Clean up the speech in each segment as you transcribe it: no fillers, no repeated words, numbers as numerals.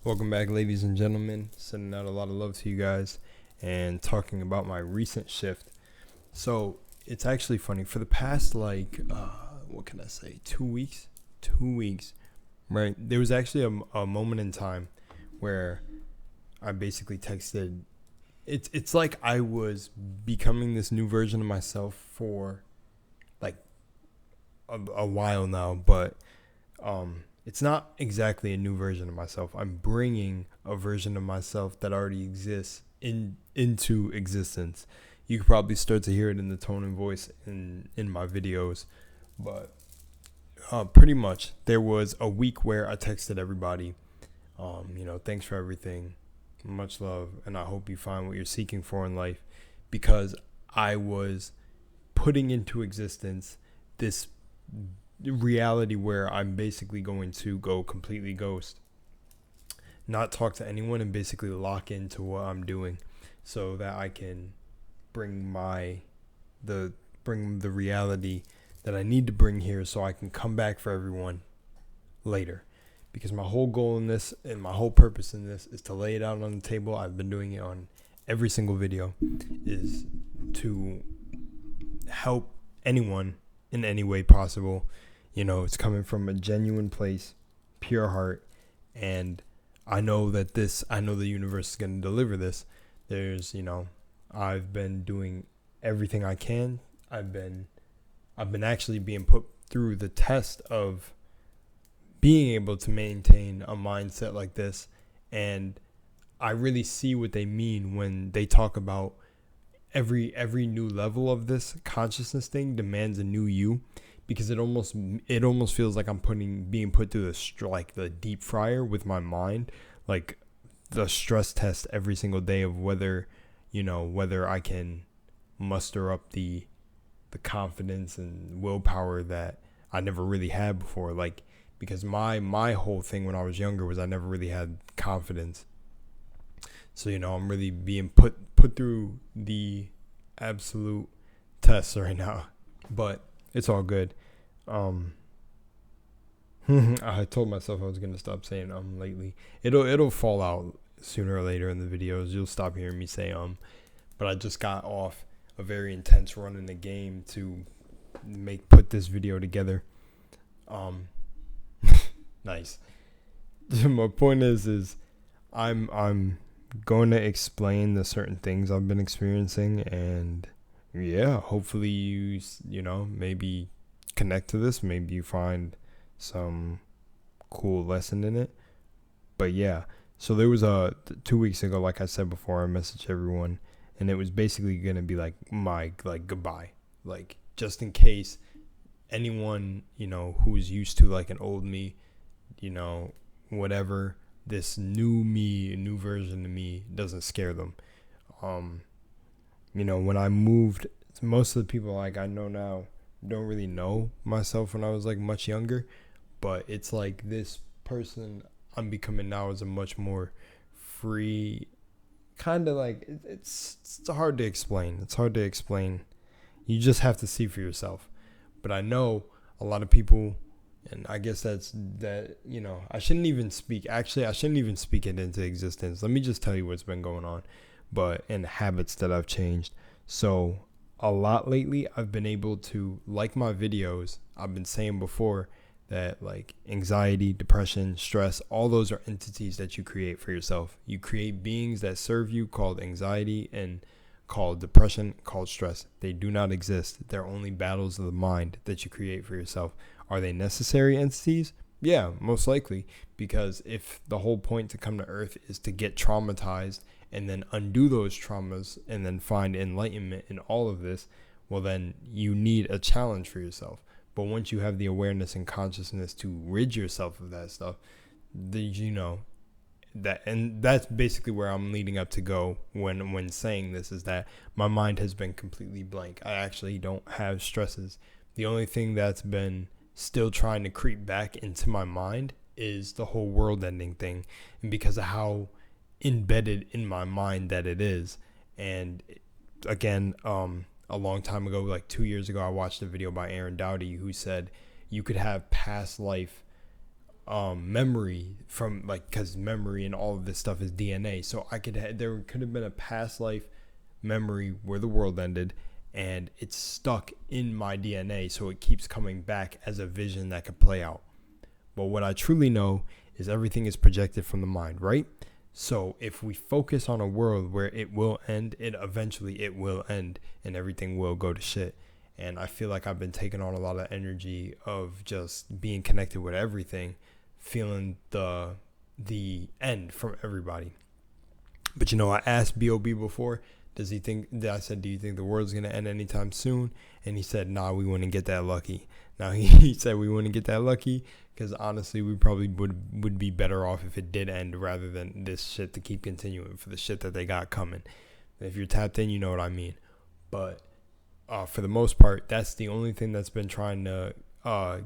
Welcome back, ladies and gentlemen. Sending out a lot of love to you guys and talking about my recent shift. So it's actually funny. For the past, what can I say, 2 weeks? 2 weeks, right? There was actually a moment in time where I basically texted. It's like I was becoming this new version of myself for like a while now, but it's not exactly a new version of myself. I'm bringing a version of myself that already exists into existence. You could probably start to hear it in the tone and voice in my videos, but pretty much there was a week where I texted everybody, thanks for everything, much love, and I hope you find what you're seeking for in life, because I was putting into existence this reality where I'm basically going to go completely ghost, not talk to anyone, and basically lock into what I'm doing so that I can bring the reality that I need to bring here so I can come back for everyone later. Because my whole goal in this and my whole purpose in this is to lay it out on the table. I've been doing it on every single video, is to help anyone in any way possible. It's coming from a genuine place, pure heart, and I know the universe is going to deliver this. I've been doing everything I can. I've been actually being put through the test of being able to maintain a mindset like this, and I really see what they mean when they talk about every new level of this consciousness thing demands a new you, because it almost feels like I'm being put through the deep fryer with my mind, like the stress test every single day of whether I can muster up the confidence and willpower that I never really had before. Like, because my whole thing when I was younger was I never really had confidence. So I'm really being put through the absolute test right now, but it's all good. I told myself I was gonna stop saying lately. It'll fall out sooner or later in the videos. You'll stop hearing me say but I just got off a very intense run in the game to put this video together. Nice. My point is I'm going to explain the certain things I've been experiencing, and yeah, hopefully you maybe connect to this, maybe you find some cool lesson in it. But yeah, so there was 2 weeks ago, like I said before, I messaged everyone, and it was basically gonna be like my goodbye, like just in case anyone who's used to like an old me, whatever, this new me, a new version of me doesn't scare them. When I moved, most of the people like I know now don't really know myself when I was like much younger, but it's like this person I'm becoming now is a much more free kind of like it's hard to explain. It's hard to explain. You just have to see for yourself. But I know a lot of people, and I guess I shouldn't even speak. Actually, I shouldn't even speak it into existence. Let me just tell you what's been going on, and habits that I've changed. So a lot lately, I've been able to, like my videos, I've been saying before that like anxiety, depression, stress, all those are entities that you create for yourself. You create beings that serve you, called anxiety, and called depression, called stress. They do not exist. They're only battles of the mind that you create for yourself. Are they necessary entities? Yeah, most likely, because if the whole point to come to Earth is to get traumatized and then undo those traumas and then find enlightenment in all of this, well, then you need a challenge for yourself. But once you have the awareness and consciousness to rid yourself of that stuff, that's basically where I'm leading up to go when saying this, is that my mind has been completely blank. I actually don't have stresses. The only thing that's been still trying to creep back into my mind is the whole world ending thing, and because of how embedded in my mind that it is. And again, a long time ago, like 2 years ago, I watched a video by Aaron Dowdy who said you could have past life memory from, like, because memory and all of this stuff is DNA. So there could have been a past life memory where the world ended, and it's stuck in my DNA, so it keeps coming back as a vision that could play out. But what I truly know is everything is projected from the mind, right? So if we focus on a world where it will end, it will end, and everything will go to shit. And I feel like I've been taking on a lot of energy of just being connected with everything, feeling the end from everybody. But I asked B.O.B. before, I said, do you think the world's going to end anytime soon? And he said, nah, we wouldn't get that lucky. Now, he said we wouldn't get that lucky because honestly, we probably would be better off if it did end rather than this shit to keep continuing for the shit that they got coming. If you're tapped in, you know what I mean. But for the most part, that's the only thing that's been trying to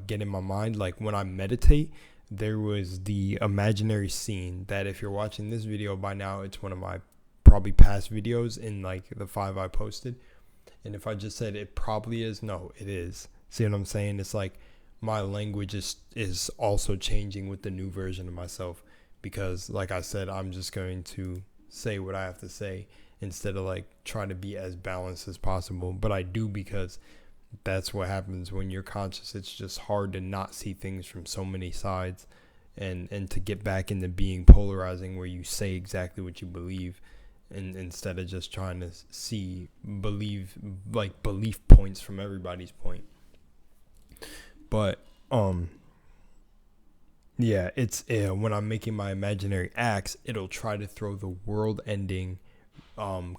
get in my mind. Like when I meditate, there was the imaginary scene that if you're watching this video by now, it's one of my probably past videos in like the 5 I posted. And if I just said it probably is, no, it is. See what I'm saying? It's like my language is also changing with the new version of myself, because like I said, I'm just going to say what I have to say instead of like trying to be as balanced as possible. But I do, because that's what happens when you're conscious. It's just hard to not see things from so many sides and to get back into being polarizing where you say exactly what you believe, and instead of just trying to belief points from everybody's point. But yeah, it's when I'm making my imaginary acts, it'll try to throw the world ending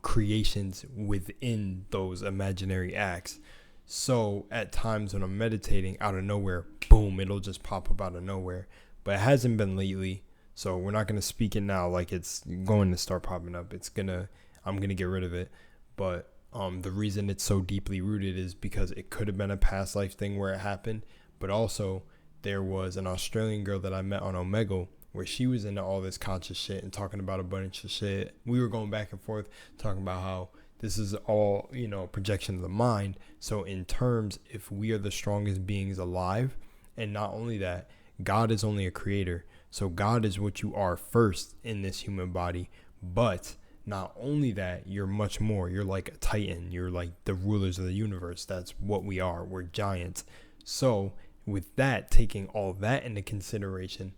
creations within those imaginary acts. So at times when I'm meditating, out of nowhere, boom, it'll just pop up out of nowhere. But it hasn't been lately, so we're not going to speak it now like it's going to start popping up. I'm going to get rid of it. But the reason it's so deeply rooted is because it could have been a past life thing where it happened. But also there was an Australian girl that I met on Omegle where she was into all this conscious shit and talking about a bunch of shit. We were going back and forth talking about how this is all, projection of the mind. So in terms, if we are the strongest beings alive, and not only that, God is only a creator. So God is what you are first in this human body. But not only that, you're much more. You're like a titan. You're like the rulers of the universe. That's what we are. We're giants. So with that, taking all that into consideration,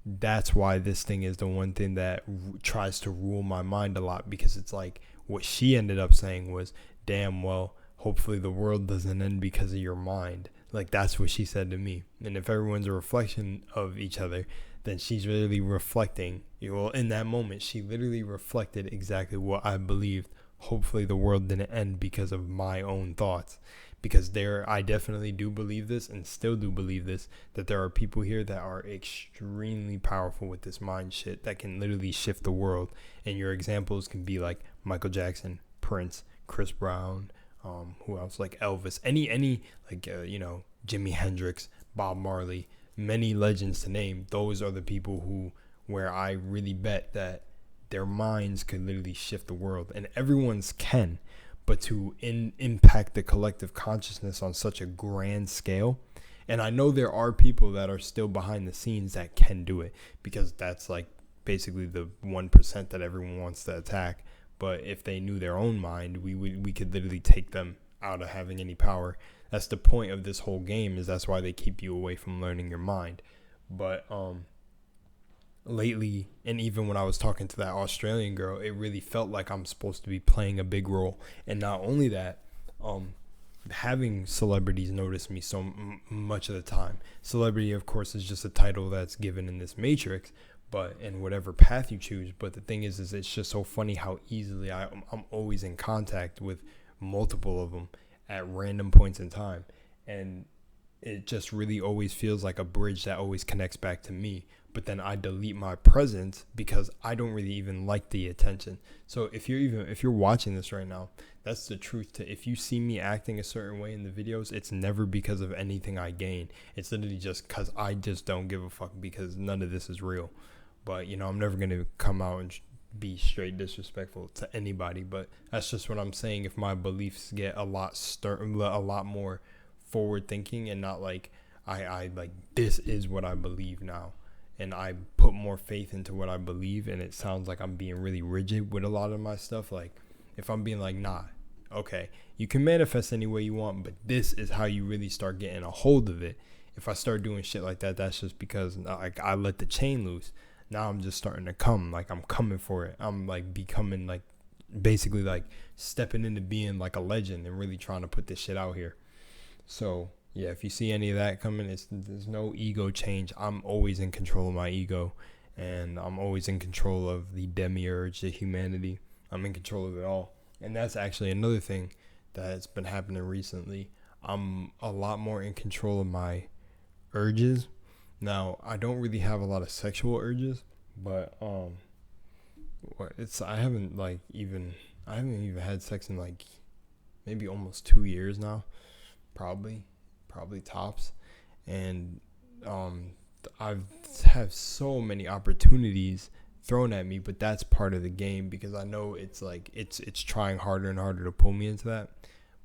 that's why this thing is the one thing that tries to rule my mind a lot, because it's like what she ended up saying was, damn, well, hopefully the world doesn't end because of your mind. Like that's what she said to me. And if everyone's a reflection of each other, then she's really reflecting. Well, in that moment, she literally reflected exactly what I believed. Hopefully the world didn't end because of my own thoughts. Because I definitely do believe this, and still do believe this, that there are people here that are extremely powerful with this mind shit that can literally shift the world. And your examples can be like Michael Jackson, Prince, Chris Brown, who else, like Elvis, any like Jimi Hendrix, Bob Marley, many legends to name. Those are the people where I really bet that their minds could literally shift the world, and everyone's can. But to impact the collective consciousness on such a grand scale. And I know there are people that are still behind the scenes that can do it, because that's like basically the 1% that everyone wants to attack. But if they knew their own mind, we could literally take them out of having any power. That's the point of this whole game, is that's why they keep you away from learning your mind. But lately, and even when I was talking to that Australian girl, it really felt like I'm supposed to be playing a big role. And not only that, having celebrities notice me so much of the time. Celebrity, of course, is just a title that's given in this matrix, but in whatever path you choose. But the thing is it's just so funny how easily I'm always in contact with multiple of them at random points in time. And it just really always feels like a bridge that always connects back to me. But then I delete my presence because I don't really even like the attention. So if you're watching this right now, that's the truth. If you see me acting a certain way in the videos, it's never because of anything I gain. It's literally just because I just don't give a fuck, because none of this is real. But I'm never going to come out and be straight disrespectful to anybody. But that's just what I'm saying. If my beliefs get a lot more forward thinking, and not like I like this is what I believe now. and I put more faith into what I believe, and it sounds like I'm being really rigid with a lot of my stuff. Like if I'm being like, nah, okay, you can manifest any way you want, but this is how you really start getting a hold of it. If I start doing shit like that, that's just because like I let the chain loose. Now I'm just starting to come, like I'm coming for it. I'm like becoming like basically like stepping into being like a legend and really trying to put this shit out here. So yeah, if you see any of that coming, there's no ego change. I'm always in control of my ego, and I'm always in control of the demiurge, the humanity. I'm in control of it all. And that's actually another thing that's been happening recently. I'm a lot more in control of my urges. Now, I don't really have a lot of sexual urges, but I haven't even had sex in like maybe almost 2 years now. Probably tops. And I've had so many opportunities thrown at me, but that's part of the game, because I know it's like it's trying harder and harder to pull me into that.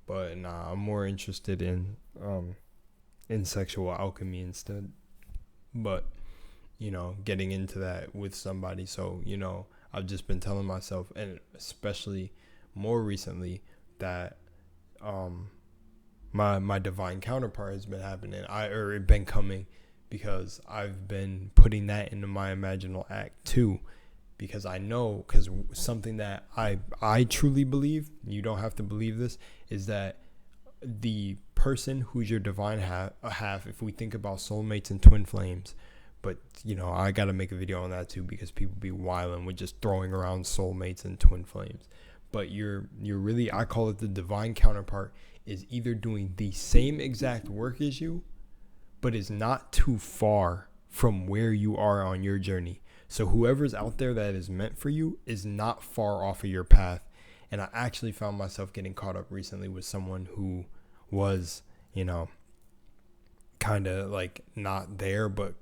But nah, I'm more interested in sexual alchemy instead. But getting into that with somebody. So I've just been telling myself, and especially more recently, that my divine counterpart has been happening. Been coming, because I've been putting that into my imaginal act too. Because I know, because something that I truly believe, you don't have to believe this, is that the person who's your divine half, if we think about soulmates and twin flames, but I got to make a video on that too, because people be wilding with just throwing around soulmates and twin flames. But you're really, I call it the divine counterpart, is either doing the same exact work as you, but is not too far from where you are on your journey. So whoever's out there that is meant for you is not far off of your path. And I actually found myself getting caught up recently with someone who was, kind of like not there, but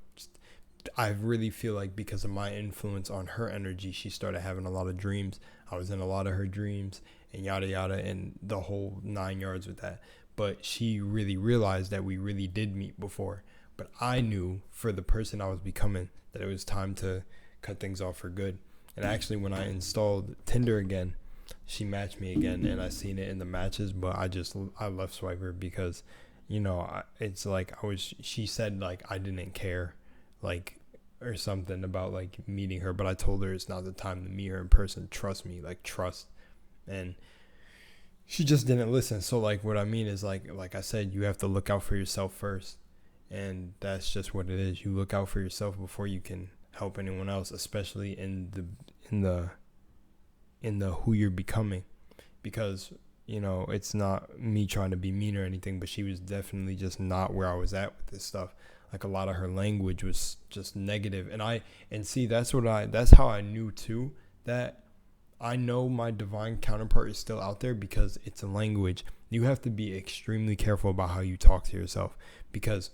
I really feel like because of my influence on her energy, she started having a lot of dreams. I was in a lot of her dreams and yada yada, and the whole 9 yards with that. But she really realized that we really did meet before. But I knew for the person I was becoming that it was time to cut things off for good. And actually, when I installed Tinder again, she matched me again, and I seen it in the matches, but I left swipe her because, it's like she said like I didn't care, like, or something about like meeting her, but I told her it's not the time to meet her in person. Trust me, like trust. And she just didn't listen. So like what I mean is like I said, you have to look out for yourself first. And that's just what it is. You look out for yourself before you can help anyone else, especially in the who you're becoming. Because it's not me trying to be mean or anything, but she was definitely just not where I was at with this stuff. Like a lot of her language was just negative. And see, that's how I knew too, that I know my divine counterpart is still out there, because it's a language. You have to be extremely careful about how you talk to yourself, because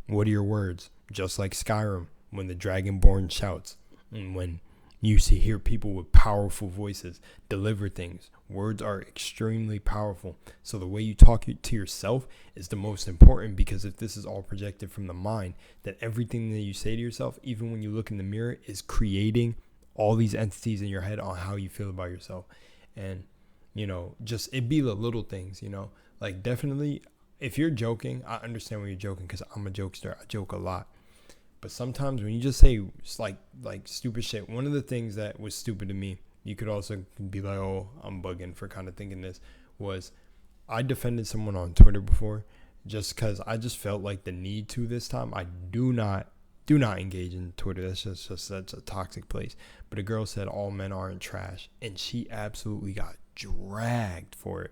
what are your words? Just like Skyrim, when the Dragonborn shouts, and when you hear people with powerful voices deliver things. Words are extremely powerful. So the way you talk to yourself is the most important, because if this is all projected from the mind, then everything that you say to yourself, even when you look in the mirror, is creating all these entities in your head on how you feel about yourself. And, just it be the little things, like definitely if you're joking, I understand when you're joking, because I'm a jokester. I joke a lot. But sometimes when you just say like stupid shit, one of the things that was stupid to me, you could also be like, oh, I'm bugging for kind of thinking this, was I defended someone on Twitter before just because I just felt like the need to this time. I do not engage in Twitter. That's just such a toxic place. But a girl said all men aren't trash, and she absolutely got dragged for it.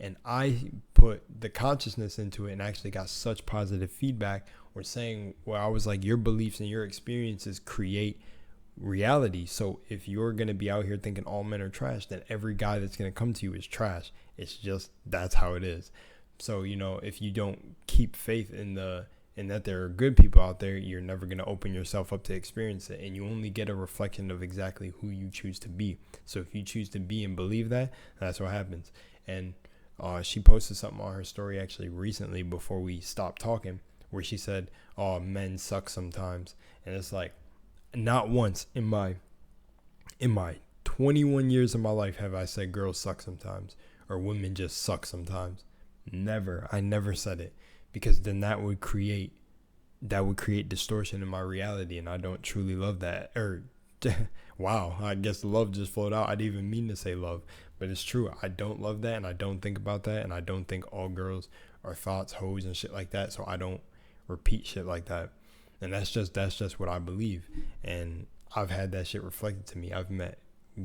And I put the consciousness into it and actually got such positive feedback, or saying, well, I was like, your beliefs and your experiences create reality. So if you're going to be out here thinking all men are trash, then every guy that's going to come to you is trash. It's just, that's how it is. So, if you don't keep faith in that there are good people out there, you're never going to open yourself up to experience it. And you only get a reflection of exactly who you choose to be. So if you choose to be and believe that, that's what happens. And she posted something on her story actually recently before we stopped talking, where she said, "Oh, men suck sometimes," and it's like, not once in my 21 years of my life have I said girls suck sometimes or women just suck sometimes. Never. I never said it, because then that would create distortion in my reality, and I don't truly love that. Or wow, I guess love just flowed out. I didn't even mean to say love, but it's true. I don't love that, and I don't think about that, and I don't think all girls are thoughts, hoes, and shit like that. So I don't repeat shit like that, and that's just what I believe. And I've had that shit reflected to me. I've met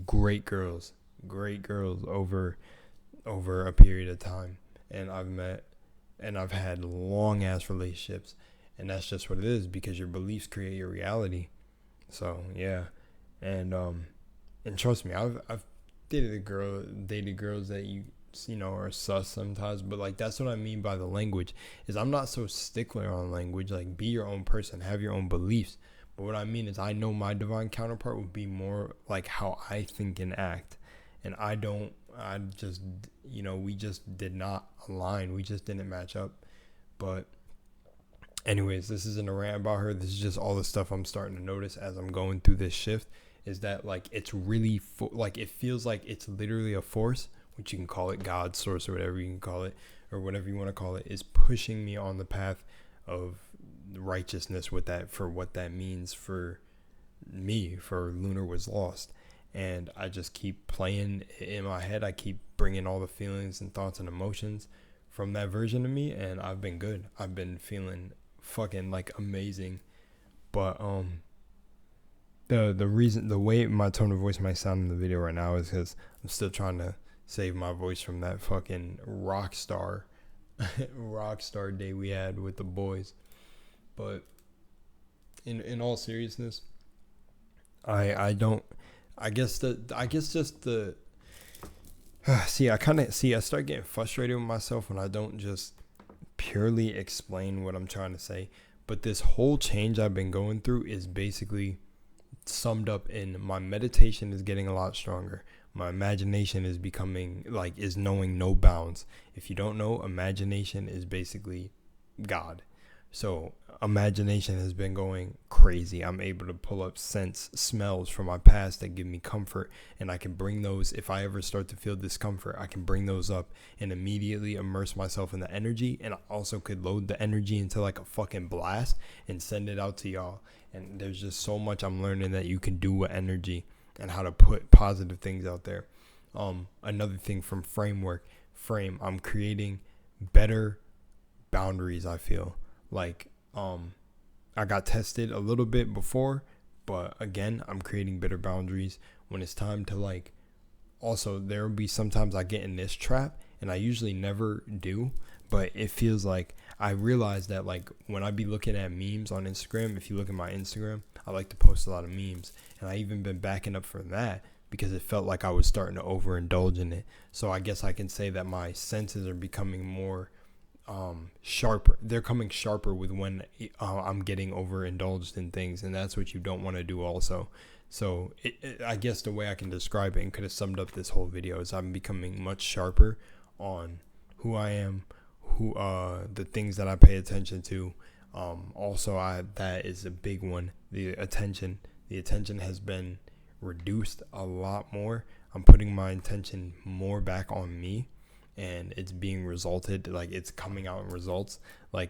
great girls over a period of time, and I've had long ass relationships, and that's just what it is, because your beliefs create your reality. So yeah, and trust me, I've dated girls that you know are sus sometimes, but like that's what I mean by the language, is I'm not so stickler on language. Like, be your own person, have your own beliefs. But what I mean is, I know my divine counterpart would be more like how I think and act. And I just, we just did not align. We just didn't match up. But anyways, this isn't a rant about her. This is just all the stuff I'm starting to notice as I'm going through this shift, is that like it's really, like it feels like it's literally a force, which you can call it God, source, or whatever you can call it, or whatever you want to call it, is pushing me on the path of righteousness with that, for what that means for me, for Lunar Was Lost. And I just keep playing in my head. I keep bringing all the feelings and thoughts and emotions from that version of me, and I've been good. I've been feeling fucking like amazing. But the way my tone of voice might sound in the video right now is because I'm still trying to save my voice from that fucking rock star day we had with the boys. But in all seriousness, I start getting frustrated with myself when I don't just purely explain what I'm trying to say. But this whole change I've been going through is basically summed up in my meditation is getting a lot stronger. My imagination is is knowing no bounds. If you don't know, imagination is basically God. So imagination has been going crazy. I'm able to pull up smells from my past that give me comfort, and I can bring those, if I ever start to feel discomfort, I can bring those up and immediately immerse myself in the energy. And I also could load the energy into like a fucking blast and send it out to y'all. And there's just so much I'm learning that you can do with energy and how to put positive things out there. Another thing from I'm creating better boundaries. I feel like I got tested a little bit before, but again, I'm creating better boundaries when it's time to also, there will be sometimes I get in this trap, and I usually never do, but it feels like I realize that when I be looking at memes on Instagram, if you look at my Instagram, I like to post a lot of memes, and I even been backing up for that because it felt like I was starting to overindulge in it. So I guess I can say that my senses are becoming more sharper. They're coming sharper with when I'm getting overindulged in things, and that's what you don't want to do also. So I guess the way I can describe it and could have summed up this whole video is I'm becoming much sharper on who I am, the things that I pay attention to. Also, that is a big one. The attention has been reduced a lot more. I'm putting my attention more back on me, and it's being resulted, it's coming out in results. I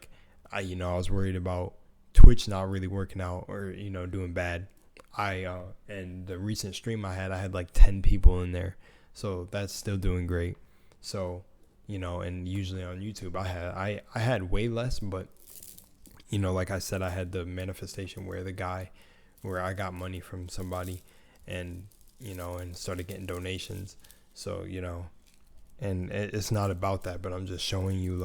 was worried about Twitch not really working out or doing bad. And the recent stream I had 10 people in there, so that's still doing great. So and usually on YouTube I had way less, but like I said, I had the manifestation where I got money from somebody, and and started getting donations. So and it's not about that, but I'm just showing you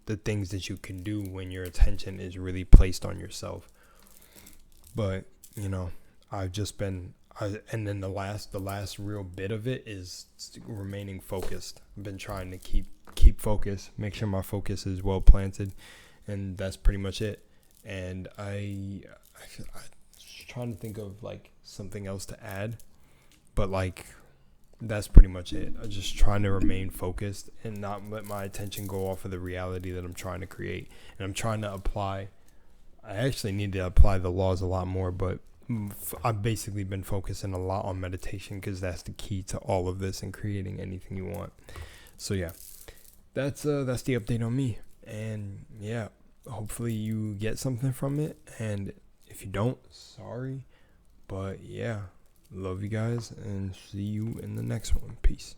the things that you can do when your attention is really placed on yourself. But I've just been and then the last real bit of it is remaining focused. I've been trying to keep focus, make sure my focus is well planted, and that's pretty much it. And I'm trying to think of something else to add, but that's pretty much it. I'm just trying to remain focused and not let my attention go off of the reality that I'm trying to create. And I'm trying to apply. I actually need to apply the laws a lot more, but I've basically been focusing a lot on meditation because that's the key to all of this and creating anything you want. So yeah, that's the update on me. And yeah, hopefully you get something from it. And if you don't, sorry. But yeah, love you guys and see you in the next one. Peace.